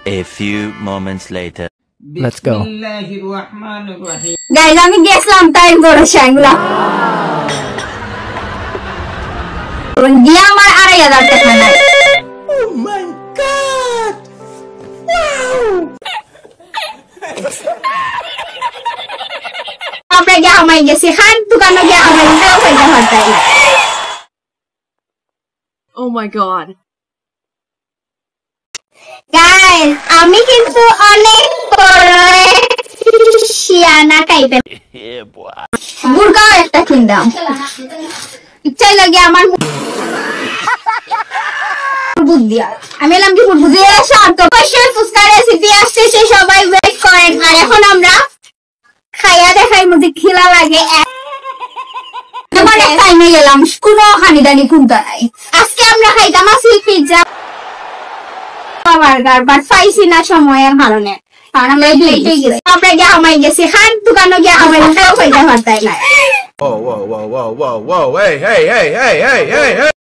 A few moments later. Let's go. Guys, আমি গেছিলাম তাই বড় শাঙ্গুলা গিয়ে আমার 2500 টাকা নাই। Oh my god! Wow! আমরা গিয়ে আমায় গেছি খান দোকানে গিয়ে আমায় টাকা পয়সা হাতাই না। Oh my god. Guys, আমি কিন্তু অনেক বড় শিয়ানা টাইপের বুরকাও একটা কিনলাম ইচ্ছা লাগে আমার বুদ্ধি আমি এলাম কি বুদ্ধি শান্ত পাশে ফুচকা রেসিপি আসছে সে সবাই ওয়েট করেন আর এখন আমরা খাইয়া দেখাই মুঝে খিলা লাগে আমার টাইমে গেলাম কোনো হানিদানি কুনতা নাই আজকে আমরা খাইতাম আসল পিজ্জা বার্গার বাট পাইছি না সময়ের কারণে কারণ আমরা লেটে গেছি আমরা গিয়ে আমায় গেছি খান দোকানে গিয়ে আমায় টাকা পয়সা হাতাই না Whoa, whoa, whoa, whoa, whoa, whoa, hey, hey, hey, hey, hey, hey, hey.